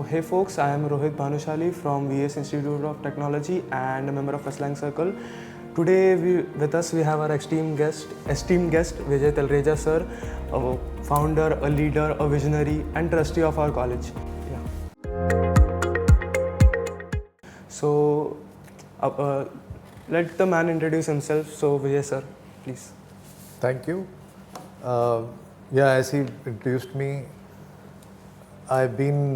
So hey folks, I am Rohit Bhanushali from VS Institute of Technology and a member of Westlang Circle. Today with us we have our esteemed guest Vijay Talreja sir, a founder, a leader, a visionary and trustee of our college. So let the man introduce himself. So Vijay sir, please. Thank you. As he introduced me, I've been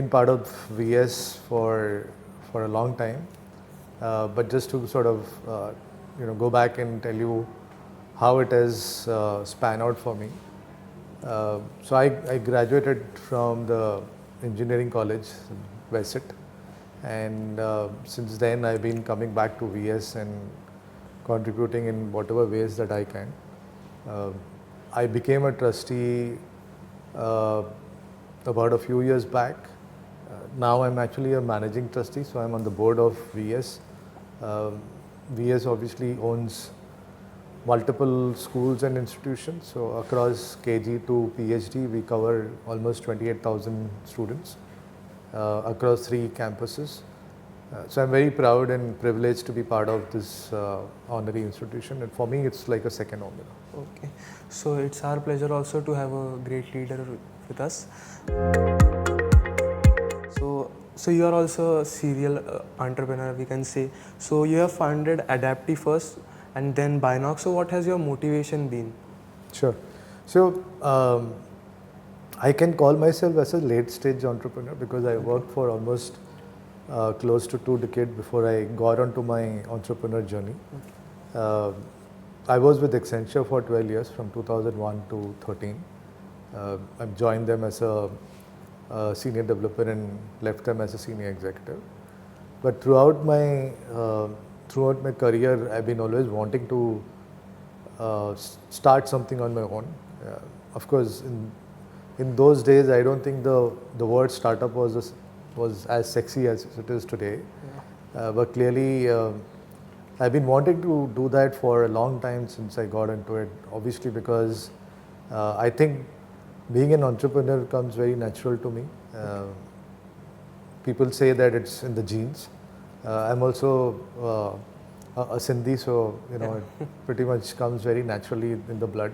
part of VS for a long time. But just to sort of go back and tell you how it has spanned out for me. So I graduated from the engineering college, Wesit, and since then I've been coming back to VS and contributing in whatever ways that I can. I became a trustee about a few years back. Now I'm actually a managing trustee, so I'm on the board of VS. VS obviously owns multiple schools and institutions. So across KG to PhD, we cover almost 28,000 students across 3 campuses. So I'm very proud and privileged to be part of this honorary institution, and for me it's like a second home. Okay, so it's our pleasure also to have a great leader with us. So you are also a serial entrepreneur, we can say. So you have founded Adapti first and then Binox. So what has your motivation been? Sure. So I can call myself as a late stage entrepreneur because I worked for almost close to 2 decades before I got onto my entrepreneur journey. I was with Accenture for 12 years from 2001 to 13. I joined them as a senior developer and left them as a senior executive. But throughout my career, I've been always wanting to start something on my own. Of course, in those days, I don't think the word startup was as sexy as it is today. But clearly, I've been wanting to do that for a long time since I got into it. Obviously, because I think being an entrepreneur comes very natural to me. People say that it's in the genes. I'm also a Sindhi, so it pretty much comes very naturally in the blood.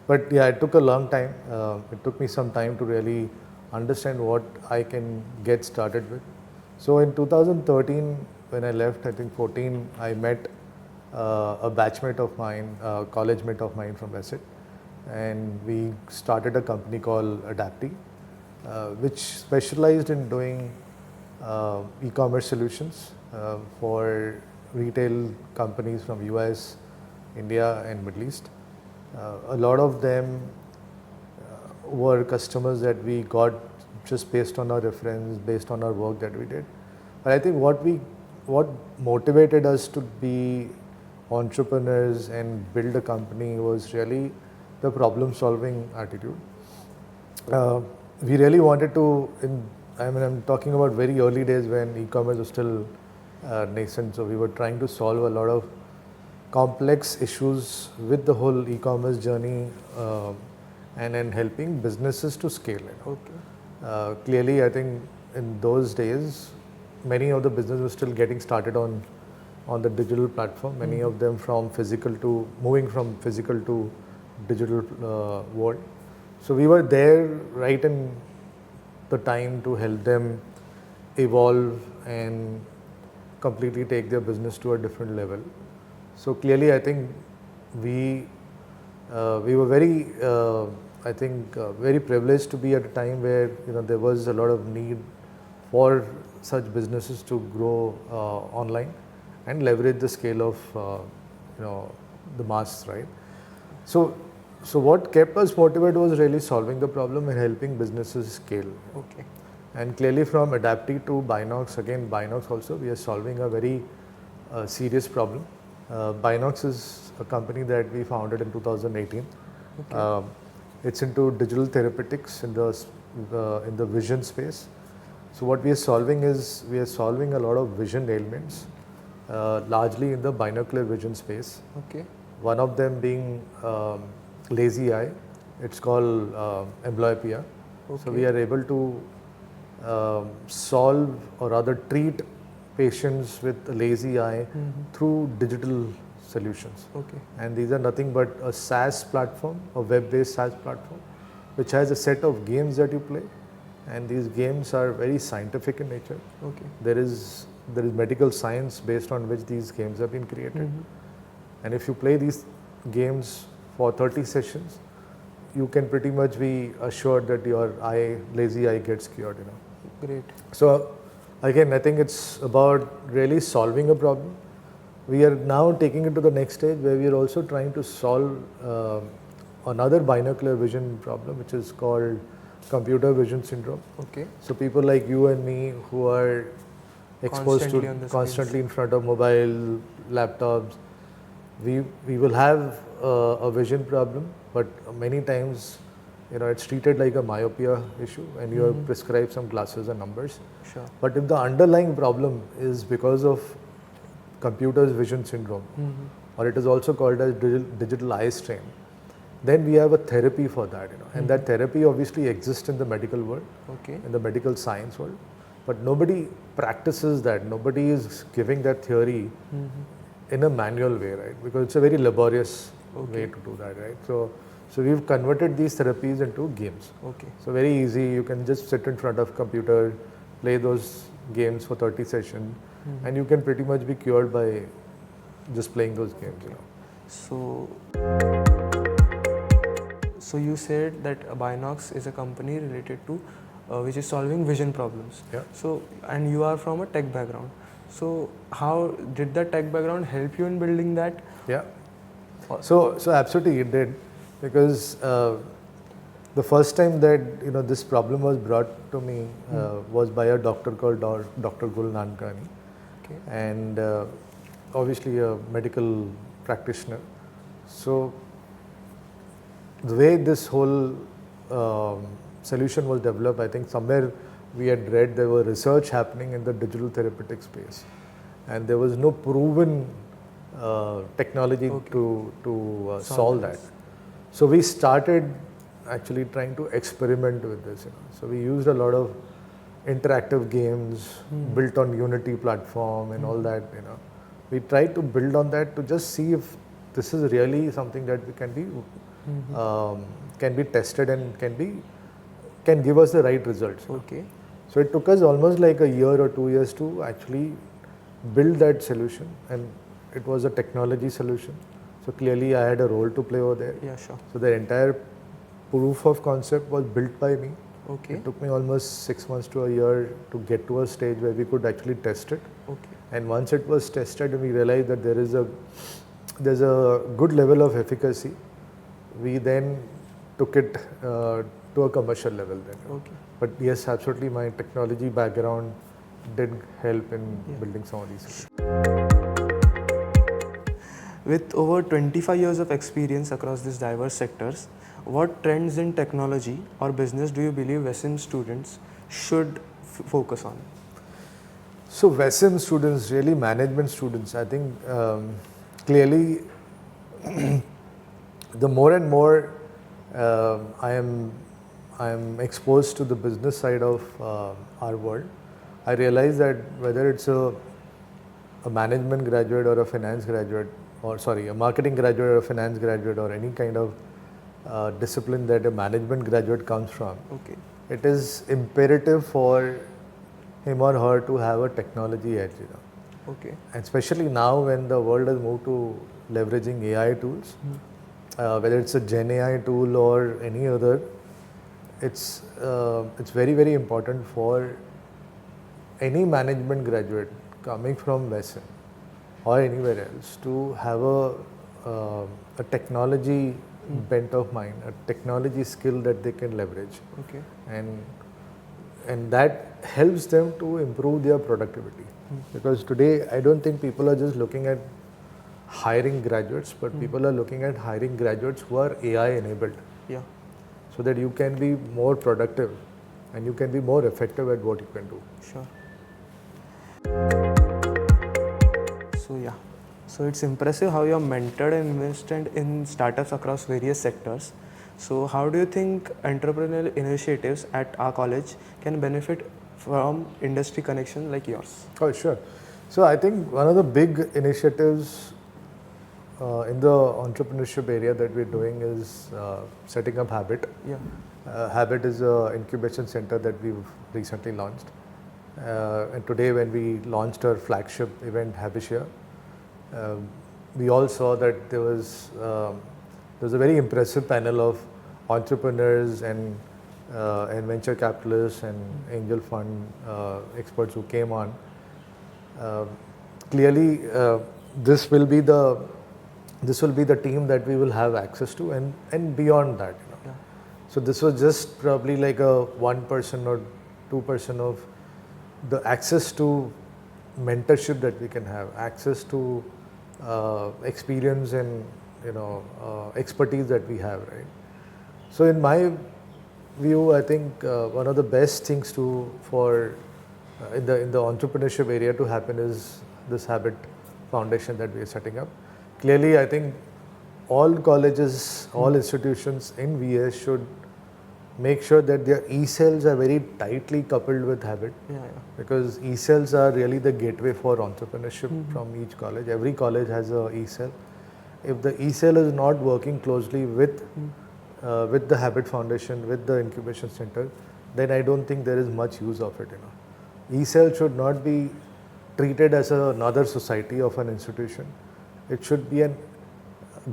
But yeah, it took a long time. It took me some time to really understand what I can get started with. So in 2013, when I left, I think 14, I met a batchmate of mine, a college mate of mine from Wesit. And we started a company called Adapti, which specialized in doing e-commerce solutions for retail companies from US, India and Middle East. A lot of them were customers that we got just based on our reference, based on our work that we did. But I think what motivated us to be entrepreneurs and build a company was really the problem-solving attitude. We really wanted to, I'm talking about very early days when e-commerce was still nascent, so we were trying to solve a lot of complex issues with the whole e-commerce journey and then helping businesses to scale. Okay. Clearly, I think in those days, many of the businesses were still getting started on the digital platform, many of them moving from physical to digital world. So we were there right in the time to help them evolve and completely take their business to a different level. So clearly, I think we were very, very privileged to be at a time where there was a lot of need for such businesses to grow online and leverage the scale of the mass, right? So what kept us motivated was really solving the problem and helping businesses scale. Okay. And clearly from Adapti to Binox, again Binox also, we are solving a very serious problem. Binox is a company that we founded in 2018. Okay. It's into digital therapeutics in the vision space. So what we are solving is a lot of vision ailments, largely in the binocular vision space. Okay. One of them being lazy eye. It's called amblyopia. Okay. So we are able to solve or rather treat patients with a lazy eye through digital solutions. Okay. And these are nothing but a SaaS platform, a web-based SaaS platform, which has a set of games that you play, and these games are very scientific in nature. Okay. There is medical science based on which these games have been created. And if you play these games for 30 sessions, you can pretty much be assured that your lazy eye gets cured. Great. So again, I think it's about really solving a problem. We are now taking it to the next stage where we are also trying to solve another binocular vision problem, which is called computer vision syndrome. Okay. So people like you and me who are exposed Constantly on the to constantly in front of mobile, laptops, we will have a vision problem, but many times, it's treated like a myopia issue, and you are prescribed some glasses and numbers. Sure. But if the underlying problem is because of computer's vision syndrome, or it is also called as digital eye strain, then we have a therapy for that. And that therapy obviously exists in the medical world, Okay. in the medical science world, but nobody practices that. Nobody is giving that theory in a manual way, right? Because it's a very laborious way to do that, right? So we've converted these therapies into games. Okay. So very easy. You can just sit in front of computer, play those games for 30 sessions, and you can pretty much be cured by just playing those games. So you said that Binox is a company related to which is solving vision problems. Yeah. So, and you are from a tech background. So how did the tech background help you in building that? Yeah. So absolutely it did, because the first time that this problem was brought to me was by a doctor called Dr. Gul Nankani, and obviously a medical practitioner. So the way this whole solution was developed, I think somewhere we had read there were research happening in the digital therapeutic space, and there was no proven technology to solve that. So we started actually trying to experiment with this. So we used a lot of interactive games built on Unity platform and all that. We tried to build on that to just see if this is really something that we can be tested and can give us the right results. Okay. So it took us almost like a year or 2 years to actually build that solution, and it was a technology solution. So clearly I had a role to play over there. Yeah, sure. So the entire proof of concept was built by me. Okay. It took me almost 6 months to a year to get to a stage where we could actually test it. Okay. And once it was tested, we realized that there's a good level of efficacy. We then took it to a commercial level then. Okay. But yes, absolutely, my technology background did help in building some of these. With over 25 years of experience across these diverse sectors, what trends in technology or business do you believe VESIM students should focus on? So VESIM students, really management students, I think clearly the more and more I am exposed to the business side of our world, I realize that whether it's a management graduate or a finance graduate, a marketing graduate or a finance graduate, or any kind of discipline that a management graduate comes from, it is imperative for him or her to have a technology edge. Okay. And especially now when the world has moved to leveraging AI tools, whether it's a Gen AI tool or any other, it's very, very important for any management graduate coming from VESIM or anywhere else to have a technology bent of mind, a technology skill that they can leverage. Okay. And that helps them to improve their productivity. Because today I don't think people are just looking at hiring graduates, but people are looking at hiring graduates who are AI enabled. Yeah. So that you can be more productive and you can be more effective at what you can do. Sure. So it's impressive how you have mentored and invested in startups across various sectors. So how do you think entrepreneurial initiatives at our college can benefit from industry connection like yours? Oh, sure. So I think one of the big initiatives in the entrepreneurship area that we're doing is setting up Habit. Yeah. Habit is an incubation center that we've recently launched. And today when we launched our flagship event, Habishia, we all saw that there was a very impressive panel of entrepreneurs and venture capitalists and angel fund experts who came on. Clearly, this will be the team that we will have access to, and beyond that. Yeah. So this was just probably like a 1% or 2% of the access to mentorship that we can have, access to experience and expertise that we have, right? So in my view, I think one of the best things for in the entrepreneurship area to happen is this Habit Foundation that we are setting up. Clearly, I think all colleges, all institutions in VS should make sure that their e-cells are very tightly coupled with Habit, because e-cells are really the gateway for entrepreneurship from each college. Every college has a e-cell. If the e-cell is not working closely with the Habit Foundation, with the incubation center, then I don't think there is much use of it. E-cell should not be treated as another society of an institution. It should be a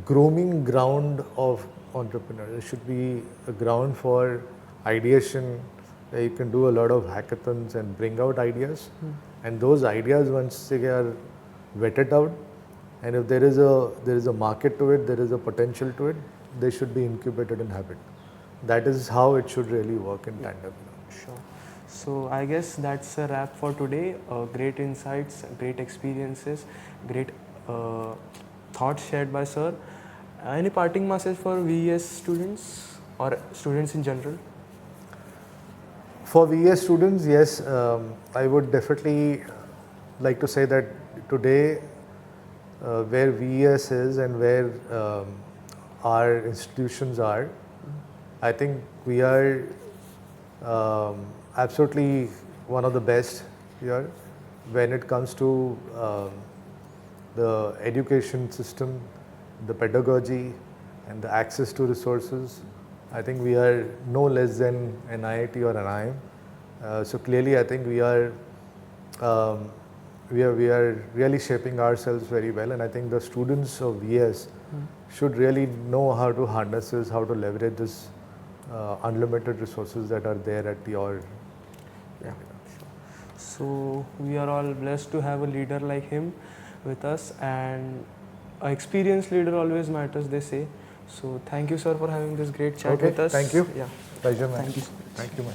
grooming ground of entrepreneurs. It should be a ground for ideation, where you can do a lot of hackathons and bring out ideas. And those ideas, once they are vetted out, and if there is a market to it, there is a potential to it, they should be incubated in Habit. That is how it should really work in tandem. Sure. So I guess that's a wrap for today. Great insights, great experiences, great thoughts shared by sir. Any parting message for VES students or students in general? For VES students, yes, I would definitely like to say that today, where VES is and where our institutions are, I think we are absolutely one of the best here when it comes to the education system, the pedagogy, and the access to resources. I think we are no less than an IIT or an IIM. So clearly, I think we are really shaping ourselves very well, and I think the students of VS should really know how to harness this, how to leverage this unlimited resources that are there at your. Yeah. So we are all blessed to have a leader like him with us, and an experienced leader always matters, they say. So thank you, sir, for having this great chat with us. Thank you. Yeah. Pleasure, man. Thank you. Thank you, man.